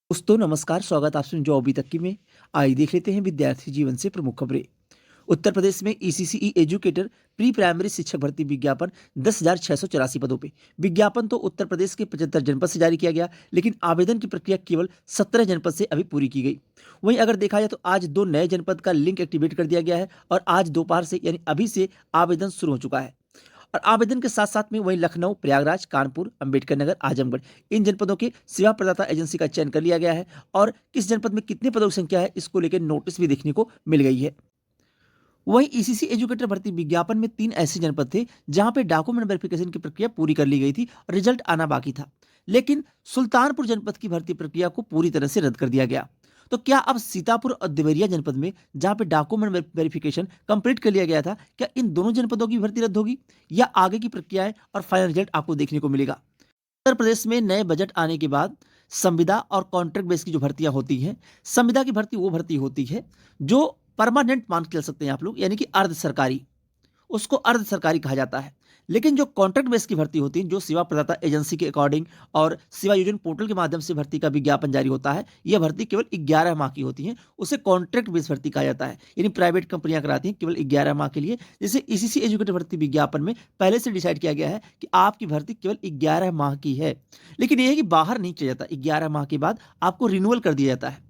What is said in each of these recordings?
दोस्तों नमस्कार, स्वागत आपसे जो अभी तक की में। आइए देख लेते हैं विद्यार्थी जीवन से प्रमुख खबरें। उत्तर प्रदेश में ईसीसीई एजुकेटर प्री प्राइमरी शिक्षक भर्ती विज्ञापन 10,684 पदों पे। विज्ञापन तो उत्तर प्रदेश के 75 जनपद से जारी किया गया, लेकिन आवेदन की प्रक्रिया केवल 17 जनपद से अभी पूरी की गई। वहीं अगर देखा जाए तो आज दो नए जनपद का लिंक एक्टिवेट कर दिया गया है और आज दोपहर से यानी अभी से आवेदन शुरू हो चुका है। और आवेदन के साथ साथ में वहीं लखनऊ, प्रयागराज, कानपुर, अंबेडकर नगर, आजमगढ़ इन जनपदों के सेवा प्रदाता एजेंसी का चयन कर लिया गया है और किस जनपद में कितने पदों की संख्या है इसको लेकर नोटिस भी देखने को मिल गई है। वहीं ईसीसी एजुकेटर भर्ती विज्ञापन में 3 ऐसे जनपद थे जहां पे डॉक्यूमेंट वेरिफिकेशन की प्रक्रिया पूरी कर ली गई थी और रिजल्ट आना बाकी था। लेकिन सुल्तानपुर जनपद की भर्ती प्रक्रिया को पूरी तरह से रद्द कर दिया गया। तो क्या अब सीतापुर और देवरिया जनपद में जहां पे डॉक्यूमेंट वेरिफिकेशन कंप्लीट कर लिया गया था, क्या इन दोनों जनपदों की भर्ती रद्द होगी या आगे की प्रक्रियाएं और फाइनल रिजल्ट आपको देखने को मिलेगा? उत्तर प्रदेश में नए बजट आने के बाद संविदा और कॉन्ट्रैक्ट बेस की जो भर्तियां होती हैं, संविदा की भर्ती वो भर्ती होती है जो परमानेंट मान के चल सकते हैं आप लोग, यानी कि अर्ध सरकारी, उसको अर्ध सरकारी कहा जाता है। लेकिन जो कॉन्ट्रैक्ट बेस की भर्ती होती है, जो सेवा प्रदाता एजेंसी के अकॉर्डिंग और सेवा योजन पोर्टल के माध्यम से भर्ती का विज्ञापन जारी होता है, यह भर्ती केवल 11 माह की होती है। उसे कॉन्ट्रैक्ट बेस भर्ती कहा जाता है, यानी प्राइवेट कंपनियां कराती हैं केवल 11 माह के लिए। जैसे ईसीसी एजुकेटर भर्ती विज्ञापन में पहले से डिसाइड किया गया है कि आपकी भर्ती केवल 11 माह की है, लेकिन यह है कि बाहर नहीं किया जाता। 11 माह के बाद आपको रिन्यूअल कर दिया जाता है।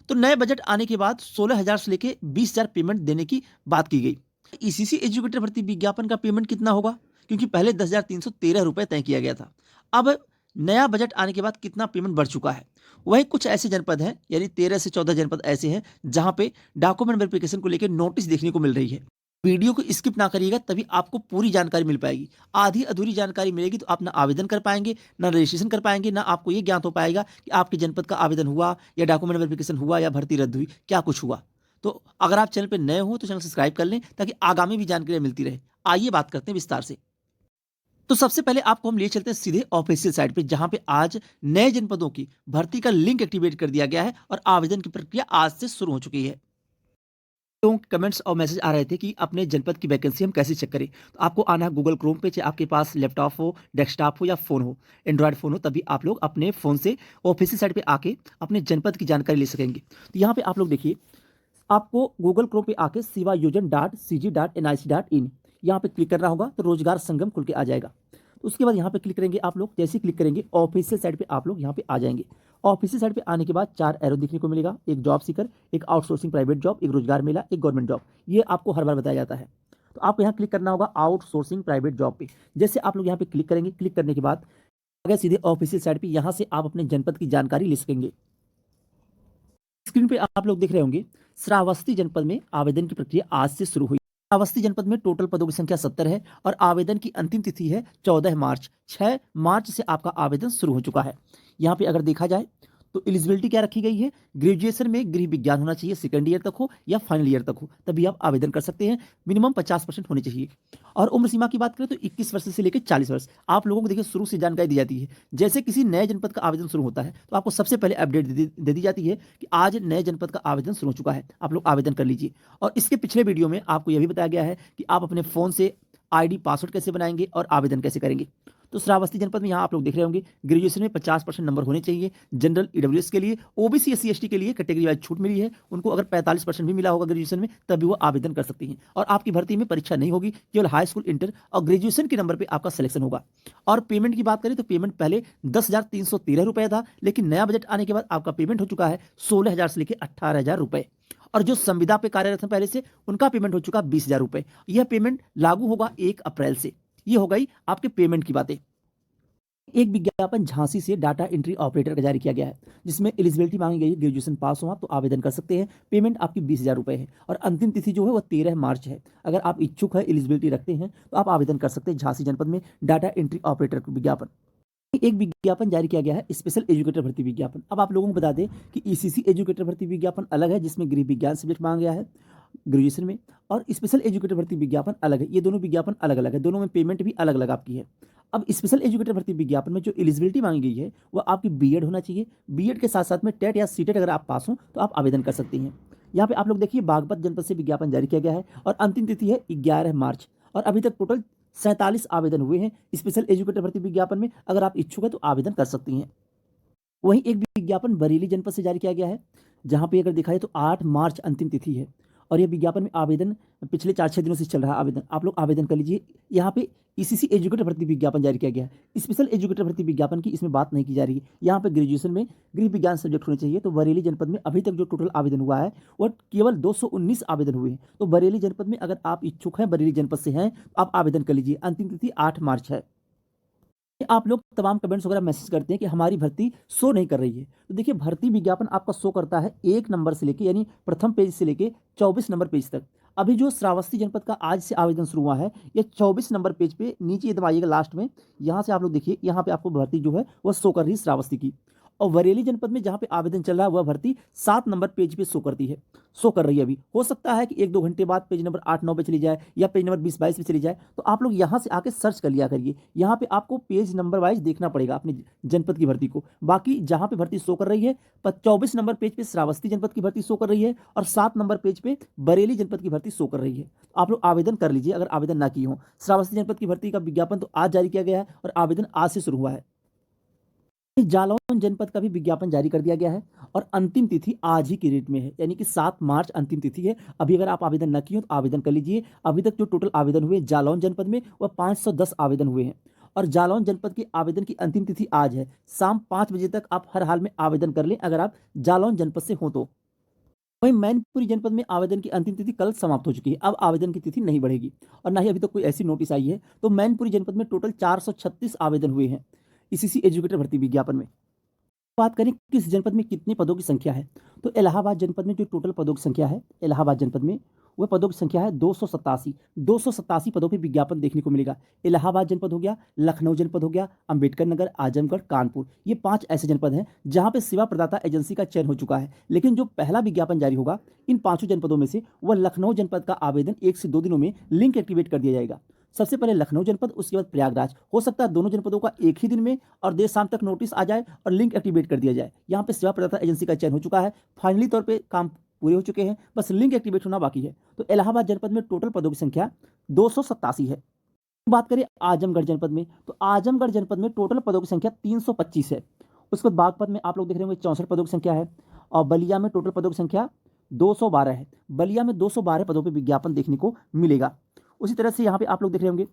तो नए बजट आने के बाद 16,000 से लेके 20,000 पेमेंट देने की बात की गई। ईसीसी एजुकेटर भर्ती विज्ञापन का पेमेंट कितना होगा? क्योंकि पहले 10,313 रुपए तय किया गया था। अब नया बजट आने के बाद कितना पेमेंट बढ़ चुका है? वहीं कुछ ऐसे जनपद हैं, यानी 13 से 14 जनपद ऐसे हैं जहां पे डॉक्यूमेंट वेरिफिकेशन को लेकर नोटिस देखने को मिल रही है। वीडियो को स्किप ना करिएगा, तभी आपको पूरी जानकारी मिल पाएगी। आधी अधूरी जानकारी मिलेगी तो आप ना आवेदन कर पाएंगे, ना रजिस्ट्रेशन कर पाएंगे, ना आपको ये ज्ञात हो पाएगा कि आपके जनपद का आवेदन हुआ या डॉक्यूमेंट वेरिफिकेशन हुआ या भर्ती रद्द हुई, क्या कुछ हुआ। तो अगर आप चैनल पर नए हो तो चैनल सब्सक्राइब कर लें ताकि आगामी भी जानकारी मिलती रहे। आइए बात करते हैं विस्तार से। तो सबसे पहले आपको हम लिए चलते हैं सीधे ऑफिशियल साइट पे, जहां पे आज नए जनपदों की भर्ती का लिंक एक्टिवेट कर दिया गया है और आवेदन की प्रक्रिया आज से शुरू हो चुकी है। लोगों के कमेंट्स और मैसेज आ रहे थे कि अपने जनपद की वैकेंसी हम कैसे चेक करें। तो आपको आना है गूगल क्रोम पे, चाहे आपके पास लैपटॉप हो, डेस्कटॉप हो या फ़ोन हो, एंड्रॉयड फ़ोन हो, तभी आप लोग अपने फ़ोन से ऑफिशियल साइट पे आके अपने जनपद की जानकारी ले सकेंगे। तो यहाँ पे आप लोग देखिए, आपको गूगल क्रोम पे आके sevayojan.cg.nic.in यहाँ पे क्लिक करना होगा तो रोजगार संगम खुल के आ जाएगा। तो उसके बाद यहाँ पे क्लिक करेंगे आप लोग, जैसे ही क्लिक करेंगे ऑफिशियल साइट पे आप लोग यहाँ पे आ जाएंगे। ऑफिशियल साइट पे आने के बाद 4 एरो देखने को मिलेगा, एक जॉब सीकर, एक आउटसोर्सिंग प्राइवेट जॉब, एक रोजगार मेला, एक गवर्नमेंट जॉब। ये आपको हर बार बताया जाता है। तो आपको यहाँ क्लिक करना होगा आउटसोर्सिंग प्राइवेट जॉब पे। जैसे आप लोग यहाँ पे क्लिक करेंगे, क्लिक करने के बाद अगर सीधे ऑफिशियल साइट पे यहाँ से आप अपने जनपद की जानकारी ले सकेंगे। स्क्रीन पे आप लोग देख रहे होंगे, श्रावस्ती जनपद में आवेदन की प्रक्रिया आज से शुरू हुई। श्रावस्ती जनपद में टोटल पदों की संख्या 70 है और आवेदन की अंतिम तिथि है 14 मार्च। 6 मार्च से आपका आवेदन शुरू हो चुका है। यहाँ पे अगर देखा जाए तो एलिजिबिलिटी क्या रखी गई है, ग्रेजुएशन में गृह विज्ञान होना चाहिए, सेकंड ईयर तक हो या फाइनल ईयर तक हो, तभी आप आवेदन कर सकते हैं। मिनिमम 50% होनी चाहिए। और उम्र सीमा की बात करें तो 21 वर्ष से लेकर 40 वर्ष। आप लोगों को देखिए शुरू से जानकारी दी जाती है। जैसे किसी नए जनपद का आवेदन शुरू होता है तो आपको सबसे पहले अपडेट दे दी जाती है कि आज नए जनपद का आवेदन शुरू हो चुका है, आप लोग आवेदन कर लीजिए। और इसके पिछले वीडियो में आपको यह भी बताया गया है कि आप अपने फ़ोन से आईडी पासवर्ड कैसे बनाएंगे और आवेदन कैसे करेंगे। तो श्रावस्ती जनपद में यहाँ आप लोग देख रहे होंगे, ग्रेजुएशन में 50% नंबर होने चाहिए। जनरल ईडब्ल्यूएस के लिए, ओबीसी एससी एसटी के लिए कैटेगरी वाइज छूट मिली है, उनको अगर 45% भी मिला होगा ग्रेजुएशन में तभी वो आवेदन कर सकती हैं। और आपकी भर्ती में परीक्षा नहीं होगी, केवल हाई स्कूल, इंटर और ग्रेजुएशन के नंबर पर आपका सिलेक्शन होगा। और पेमेंट की बात करें तो पेमेंट पहले 10,313 रुपये था, लेकिन नया बजट आने के बाद आपका पेमेंट हो चुका है 16,000 से लेकर 18,000 रुपये। और जो संविदा पे कार्यरत हैं पहले से, उनका पेमेंट हो चुका 20,000 रुपये। यह पेमेंट लागू होगा 1 अप्रैल से। ये हो गई आपके पेमेंट की बातें। एक विज्ञापन झांसी से डाटा एंट्री ऑपरेटर का जारी किया गया है, जिसमें एलिजिबिलिटी मांगी गई है, ग्रेजुएशन पास हो आप तो आवेदन कर सकते हैं। पेमेंट आपकी 20,000 रुपये है और अंतिम तिथि जो है वह 13 मार्च है। अगर आप इच्छुक है, एलिजिबिलिटी रखते हैं तो आप आवेदन कर सकते हैं झांसी जनपद में डाटा एंट्री ऑपरेटर का विज्ञापन। एक विज्ञापन जारी किया गया है, स्पेशल एजुकेटर भर्ती विज्ञापन। अब आप लोगों को बता दें कि ईसीसी एजुकेटर भर्ती विज्ञापन अलग है, जिसमें गृह विज्ञान सब्जेक्ट मांगा गया है ग्रेजुएशन में, और स्पेशल एजुकेटर भर्ती विज्ञापन अलग है। ये दोनों विज्ञापन अलग अलग है, दोनों में पेमेंट भी अलग अलग आपकी है। अब स्पेशल एजुकेटर भर्ती विज्ञापन में जो एलिजिबिलिटी मांगी गई है वह आपकी बीएड होना चाहिए। बीएड के साथ साथ में टेट या सीटेट अगर आप पास हो तो आप आवेदन कर सकती हैं। यहाँ पे आप लोग देखिए, बागपत जनपद से विज्ञापन जारी किया गया है और अंतिम तिथि है 11 मार्च। और अभी तक टोटल 47 आवेदन हुए हैं स्पेशल एजुकेटर भर्ती विज्ञापन में। अगर आप इच्छुक है तो आवेदन कर सकती हैं। वहीं एक विज्ञापन बरेली जनपद से जारी किया गया है, जहाँ पे अगर देखा जाए तो 8 मार्च अंतिम तिथि है और ये विज्ञापन में आवेदन पिछले 4-6 दिनों से चल रहा है आवेदन। आप लोग आवेदन कर लीजिए। यहाँ पे ईसीसी एजुकेटर भर्ती विज्ञापन जारी किया गया है। स्पेशल एजुकेटर भर्ती विज्ञापन की इसमें बात नहीं की जा रही है। यहाँ पे ग्रेजुएशन में गृह विज्ञान सब्जेक्ट होने चाहिए। तो बरेली जनपद में अभी तक जो टोटल आवेदन हुआ है वो केवल 219 आवेदन हुए हैं। तो बरेली जनपद में अगर आप इच्छुक हैं, बरेली जनपद से हैं, तो आप आवेदन कर लीजिए। अंतिम तिथि 8 मार्च है। आप लोग तमाम कमेंट्स वगैरह मैसेज करते हैं कि हमारी भर्ती शो नहीं कर रही है। तो देखिए, भर्ती विज्ञापन आपका शो करता है 1 नंबर से लेके, यानी प्रथम पेज से लेके 24 नंबर पेज तक। अभी जो श्रावस्ती जनपद का आज से आवेदन शुरू हुआ है, ये 24 नंबर पेज पे नीचे दबाइएगा लास्ट में। यहाँ से आप लोग देखिए, यहाँ पे आपको भर्ती जो है वह शो कर रही है श्रावस्ती की। और बरेली जनपद में जहाँ पे आवेदन चल रहा है वह भर्ती 7 नंबर पेज पे शो करती है, शो कर रही है अभी। हो सकता है कि 1-2 घंटे बाद पेज नंबर 8-9 पे चली जाए या पेज नंबर 20-22 पे चली जाए। तो आप लोग यहाँ से आके सर्च कर लिया करिए। यहाँ पे आपको पेज नंबर वाइज देखना पड़ेगा अपने जनपद की भर्ती को। बाकी जहाँ पे भर्ती शो कर रही है, 24 नंबर पेज पे श्रावस्ती जनपद की भर्ती शो कर रही है और 7 नंबर पेज पे बरेली जनपद की भर्ती शो कर रही है। आप लोग आवेदन कर लीजिए अगर आवेदन ना किए हो। श्रावस्ती जनपद की भर्ती का विज्ञापन तो आज जारी किया गया है और आवेदन आज से शुरू हुआ है। जालौन जनपद का भी विज्ञापन जारी कर दिया गया है और अंतिम तिथि आज ही के डेट में है, यानी कि 7 मार्च अंतिम तिथि है। अभी अगर आप आवेदन न किए हो तो आवेदन कर लीजिए। अभी तक जो टोटल आवेदन हुए जालौन जनपद में वह 510 आवेदन हुए हैं और जालौन जनपद के आवेदन की अंतिम तिथि आज है। शाम 5 बजे तक आप हर हाल में आवेदन कर लें अगर आप जालौन जनपद से हो तो। वहीं मैनपुरी जनपद में आवेदन की अंतिम तिथि कल समाप्त हो चुकी है। अब आवेदन की तिथि नहीं बढ़ेगी और ना ही अभी तक कोई ऐसी नोटिस आई है। तो मैनपुरी जनपद में टोटल 436 आवेदन हुए हैं इसी एजुकेटर भर्ती विज्ञापन में। बात करें किस जनपद में कितने पदों की संख्या है, तो इलाहाबाद जनपद में जो टोटल पदों की संख्या है, इलाहाबाद जनपद में वह पदों की संख्या है 287 पदों पे विज्ञापन देखने को मिलेगा। इलाहाबाद जनपद हो गया, लखनऊ जनपद हो गया, अंबेडकर नगर, आजमगढ़, कानपुर, ये 5 ऐसे जनपद हैं जहां पे सेवा प्रदाता एजेंसी का चयन हो चुका है। लेकिन जो पहला विज्ञापन जारी होगा इन 5 जनपदों में से, वह लखनऊ जनपद का आवेदन 1 से 2 दिनों में लिंक एक्टिवेट कर दिया जाएगा। सबसे पहले लखनऊ जनपद, उसके बाद प्रयागराज। हो सकता है दोनों जनपदों का एक ही दिन में और देर शाम तक नोटिस आ जाए और लिंक एक्टिवेट कर दिया जाए। यहाँ पे सेवा प्रदाता एजेंसी का चयन हो चुका है, फाइनली तौर पे काम पूरे हो चुके हैं, बस लिंक एक्टिवेट होना बाकी है। तो इलाहाबाद जनपद में टोटल पदों की संख्या 287 है। बात करें आजमगढ़ जनपद में, तो आजमगढ़ जनपद में टोटल पदों की संख्या 325 है। उसके बाद बागपत में आप लोग देख रहे होंगे 64 पदों की संख्या है और बलिया में टोटल पदों की संख्या 212 है। बलिया में 212 पदों पर विज्ञापन देखने को मिलेगा। उसी तरह से यहाँ पे आप लोग देख रहे होंगे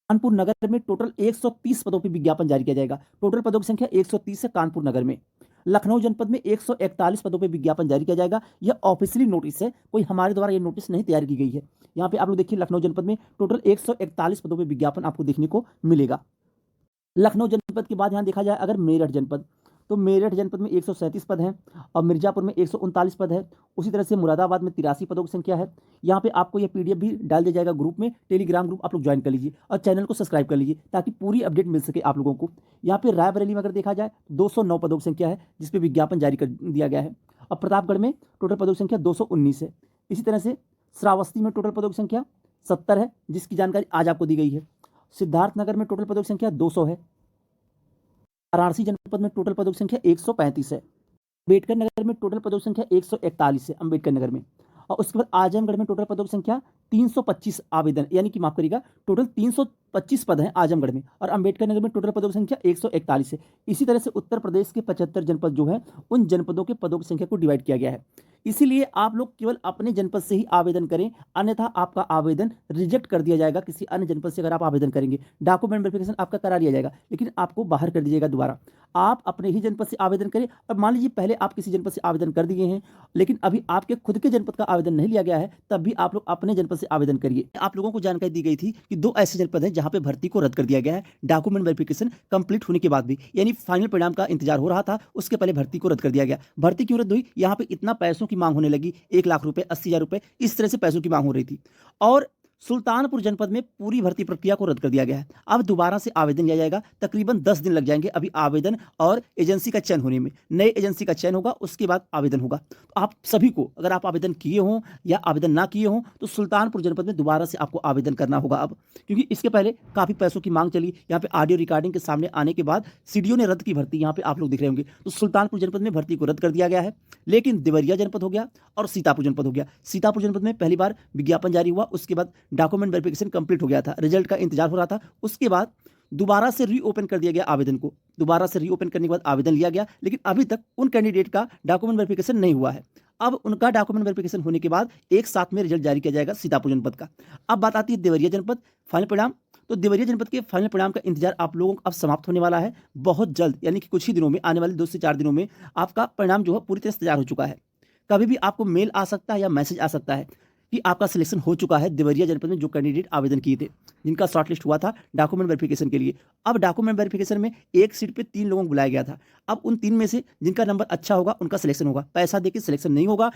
कानपुर नगर में टोटल 130 पदों पर विज्ञापन जारी किया जाएगा। टोटल पदों की संख्या 130 है कानपुर नगर में। लखनऊ जनपद में 141 पदों पर विज्ञापन जारी किया जाएगा। यह ऑफिशियली नोटिस है, कोई हमारे द्वारा यह नोटिस नहीं तैयार की गई है। यहाँ पे आप लोग देखिए, लखनऊ जनपद में टोटल 141 पदों पर विज्ञापन आपको देखने को मिलेगा। लखनऊ जनपद के बाद यहाँ देखा जाए अगर मेरठ जनपद, तो मेरठ जनपद में 137 पद हैं और मिर्जापुर में 139 पद है। उसी तरह से मुरादाबाद में 83 पदों की संख्या है। यहाँ पे आपको यह पीडीएफ भी डाल दिया जाएगा ग्रुप में, टेलीग्राम ग्रुप आप लोग ज्वाइन कर लीजिए और चैनल को सब्सक्राइब कर लीजिए ताकि पूरी अपडेट मिल सके आप लोगों को। यहाँ पे रायबरेली में अगर देखा जाए 209 पदों की संख्या है जिसपे विज्ञापन जारी कर दिया गया है और प्रतापगढ़ में टोटल पदों की संख्या 219 है। इसी तरह से श्रावस्ती में टोटल पदों की संख्या 70 है जिसकी जानकारी आज आपको दी गई है। सिद्धार्थनगर में टोटल पदों की संख्या 200 है। वाराणसी जनपद में टोटल पदों की संख्या 135 है। अम्बेडकर नगर में टोटल पदों की संख्या 141 है अम्बेडकर नगर में। और उसके बाद आजमगढ़ में टोटल पदों की संख्या 325 आवेदन, यानी कि माफ करिएगा, टोटल 325 पद हैं आजमगढ़ में और अम्बेडकर नगर में टोटल पदों की संख्या 141 है। इसी तरह से उत्तर प्रदेश के 75 जनपद जो है उन जनपदों के पदों की संख्या को डिवाइड किया गया है। इसीलिए आप लोग केवल अपने जनपद से ही आवेदन करें, अन्यथा आपका आवेदन रिजेक्ट कर दिया जाएगा। किसी अन्य जनपद से अगर आप आवेदन करेंगे, डॉक्यूमेंट वेरिफिकेशन आपका करा लिया जाएगा लेकिन आपको बाहर कर दीजिएगा दोबारा। आप अपने ही जनपद से आवेदन करें। और मान लीजिए पहले आप किसी जनपद से आवेदन कर दिए हैं लेकिन अभी आपके खुद के जनपद का आवेदन नहीं लिया गया है, तब भी आप लोग अपने जनपद से आवेदन करिए। आप लोगों को जानकारी दी गई थी कि 2 ऐसे जनपद हैं जहां पे भर्ती को रद्द कर दिया गया है डॉक्यूमेंट वेरिफिकेशन कंप्लीट होने के बाद भी, यानी फाइनल परिणाम का इंतजार हो रहा था, उसके पहले भर्ती को रद्द कर दिया गया। भर्ती क्यों रद्द हुई? यहाँ पे इतना पैसों की मांग होने लगी, 1 लाख रुपए, 80,000 रुपए, इस तरह से पैसों की मांग हो रही थी। और सुल्तानपुर जनपद में पूरी भर्ती प्रक्रिया को रद्द कर दिया गया है। अब दोबारा से आवेदन लिया जाएगा, तकरीबन 10 दिन लग जाएंगे अभी आवेदन और एजेंसी का चयन होने में। नए एजेंसी का चयन होगा, उसके बाद आवेदन होगा। तो आप सभी को, अगर आप आवेदन किए हों या आवेदन ना किए हों, तो सुल्तानपुर जनपद में दोबारा से आपको आवेदन करना होगा अब, क्योंकि इसके पहले काफ़ी पैसों की मांग चली। यहाँ पे ऑडियो रिकॉर्डिंग के सामने आने के बाद सीडीओ ने रद्द की भर्ती, यहाँ पे आप लोग दिख रहे होंगे। तो सुल्तानपुर जनपद में भर्ती को रद्द कर दिया गया है। लेकिन देवरिया जनपद हो गया और सीतापुर जनपद हो गया। सीतापुर जनपद में पहली बार विज्ञापन जारी हुआ, उसके बाद डॉक्यूमेंट वेरिफिकेशन कंप्लीट हो गया था, रिजल्ट का इंतजार हो रहा था। उसके बाद दोबारा से रीओपन कर दिया गया आवेदन को। दोबारा से रीओपन करने के बाद आवेदन लिया गया, लेकिन अभी तक उन कैंडिडेट का डॉक्यूमेंट वेरिफिकेशन नहीं हुआ है। अब उनका डॉक्यूमेंट वेरिफिकेशन होने के बाद एक साथ में रिजल्ट जारी किया जाएगा सीतापुर जनपद का। अब बात आती है देवरिया जनपद फाइनल परिणाम। तो देवरिया जनपद के फाइनल परिणाम का इंतजार आप लोगों को अब समाप्त होने वाला है बहुत जल्द, यानी कि कुछ ही दिनों में, आने वाले 2 से 4 दिनों में आपका परिणाम जो है पूरी तरह से तैयार हो चुका है। कभी भी आपको मेल आ सकता है या मैसेज आ सकता है कि आपका सिलेक्शन हो चुका है देवरिया जनपद में जो कैंडिडेट आवेदन किए थे, जिनका शॉर्टलिस्ट हुआ था डॉक्यूमेंट वेरिफिकेशन के लिए। अब डॉक्यूमेंट वेरिफिकेशन में एक सीट पे 3 लोगों को बुलाया गया था। अब उन 3 में से जिनका नंबर अच्छा होगा उनका सिलेक्शन होगा, पैसा देके सिलेक्शन नहीं होगा।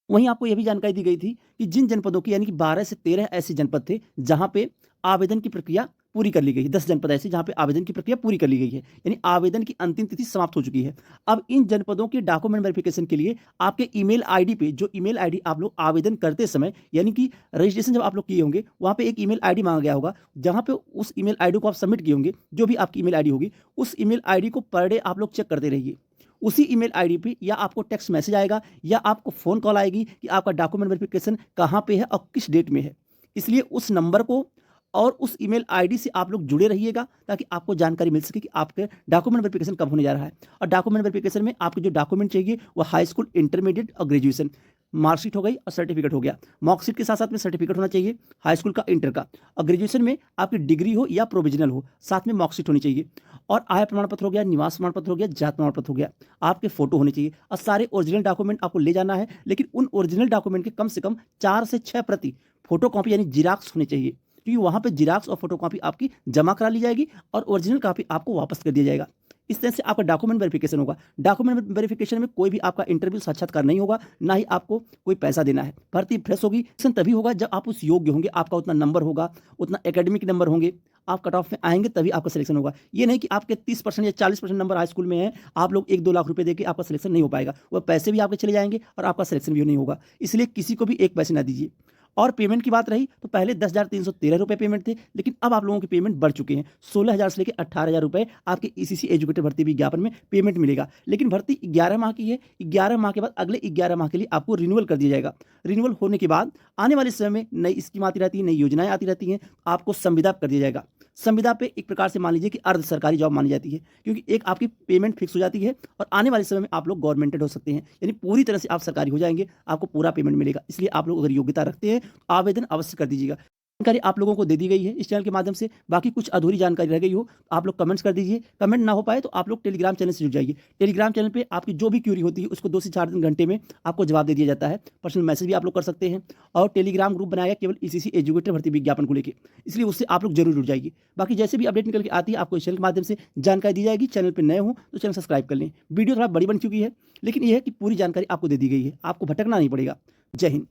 वहीं आपको यह भी जानकारी दी गई थी कि जिन जनपदों की, यानी कि 12 से 13 ऐसे जनपद थे जहां पे आवेदन की प्रक्रिया पूरी कर ली गई है, 10 जनपद ऐसे जहां पे आवेदन की प्रक्रिया पूरी कर ली गई है, यानी आवेदन की अंतिम तिथि समाप्त हो चुकी है। अब इन जनपदों के डॉक्यूमेंट वेरिफिकेशन के लिए आपके ईमेल आईडी पे, जो ईमेल आईडी आप लोग आवेदन करते समय, यानी कि रजिस्ट्रेशन जब आप लोग किए होंगे, वहां पे एक ईमेल आईडी मांगा गया होगा, जहां पे उस ईमेल आईडी को आप सबमिट किए होंगे, जो भी आपकी ईमेल आईडी होगी, उस ईमेल आईडी को पर डे आप लोग चेक करते रहिए। उसी ईमेल आईडी पे या आपको टेक्स्ट मैसेज आएगा या आपको फ़ोन कॉल आएगी कि आपका डॉक्यूमेंट वेरिफिकेशन कहाँ पे है और किस डेट में है। इसलिए उस नंबर को और उस ईमेल आईडी से आप लोग जुड़े रहिएगा ताकि आपको जानकारी मिल सके कि आपके डॉक्यूमेंट वेरिफिकेशन कब होने जा रहा है। और डॉक्यूमेंट वेरिफिकेशन में आपके जो डॉक्यूमेंट चाहिए वो हाई स्कूल, इंटरमीडिएट और ग्रेजुएशन, मार्कशीट हो गई और सर्टिफिकेट हो गया। मार्कशीट के साथ साथ में सर्टिफिकेट होना चाहिए, हाई स्कूल का, इंटर का, और ग्रेजुएशन में आपकी डिग्री हो या प्रोविजनल हो, साथ में मार्कशीट होनी चाहिए। और आय प्रमाण पत्र हो गया, निवास प्रमाण पत्र हो गया, जात प्रमाण पत्र हो गया, आपके फोटो होने चाहिए और सारे ओरिजिनल डॉक्यूमेंट आपको ले जाना है। लेकिन उन ओरिजिनल डॉक्यूमेंट के कम से कम 4 से 6 प्रति फोटो कॉपी यानी जिराक्स होने चाहिए, क्योंकि वहाँ पे जिराक्स और फोटो कॉपी आपकी जमा करा ली जाएगी और ओरिजिनल कॉपी आपको वापस कर दिया जाएगा। इस तरह से आपका डॉक्यूमेंट वेरिफिकेशन होगा। डॉक्यूमेंट वेरिफिकेशन में कोई भी आपका इंटरव्यू साक्षात्कार नहीं होगा, ना ही आपको कोई पैसा देना है। भर्ती फ्रेश होगी, सिलेक्शन तभी होगा जब आप उस योग्य होंगे, आपका उतना नंबर होगा, उतना एकेडमिक नंबर होंगे, आप कट ऑफ में आएंगे तभी आपका सिलेक्शन होगा। ये नहीं कि आपके 30% या 40% नंबर हाई स्कूल में है, आप लोग 1-2 लाख रुपए देके आपका सिलेक्शन नहीं हो पाएगा, वह पैसे भी आपके चले जाएंगे और आपका सिलेक्शन भी नहीं होगा। इसलिए किसी को भी एक पैसे ना दीजिए। और पेमेंट की बात रही तो पहले 10,313 रुपये पेमेंट थे, लेकिन अब आप लोगों के पेमेंट बढ़ चुके हैं। 16,000 से लेकर 18,000 रुपये आपके ईसीसी एजुकेटर भर्ती विज्ञापन में पेमेंट मिलेगा। लेकिन भर्ती 11 माह की है, 11 माह के बाद अगले 11 माह के लिए आपको रिन्यूअल कर दिया जाएगा। रिन्यूअल होने के बाद आने वाले समय में नई स्कीम आती रहती है, नई योजनाएं आती रहती हैं, आपको संविदा कर दिया जाएगा। संविदा पे एक प्रकार से मान लीजिए कि अर्ध सरकारी जॉब मानी जाती है, क्योंकि एक आपकी पेमेंट फिक्स हो जाती है और आने वाले समय में आप लोग गवर्नमेंटेड हो सकते हैं, यानी पूरी तरह से आप सरकारी हो जाएंगे, आपको पूरा पेमेंट मिलेगा। इसलिए आप लोग अगर योग्यता रखते हैं तो आवेदन अवश्य कर दीजिएगा। जानकारी आप लोगों को दे दी गई है इस चैनल के माध्यम से। बाकी कुछ अधूरी जानकारी रह गई हो तो आप लोग कमेंट्स कर दीजिए। कमेंट ना हो पाए तो आप लोग टेलीग्राम चैनल से जुड़ जाइए। टेलीग्राम चैनल पे आपकी जो भी क्यूरी होती है उसको 2 से 4 घंटे में आपको जवाब दे दिया जाता है। पर्सनल मैसेज भी आप लोग कर सकते हैं और टेलीग्राम ग्रुप बनाया केवल ईसीसी एजुकेटर भर्ती विज्ञापन को लेकर, इसलिए उससे आप लोग जरूर जुड़ जाइए। बाकी जैसे भी अपडेट निकल के आती है आपको इस चैनल के माध्यम से जानकारी दी जाएगी। चैनल पर नए हो तो चैनल सब्सक्राइब कर लें। वीडियो थोड़ा बड़ी बन चुकी है, लेकिन यह है कि पूरी जानकारी आपको दे दी गई है, आपको भटकना नहीं पड़ेगा। जय हिंद।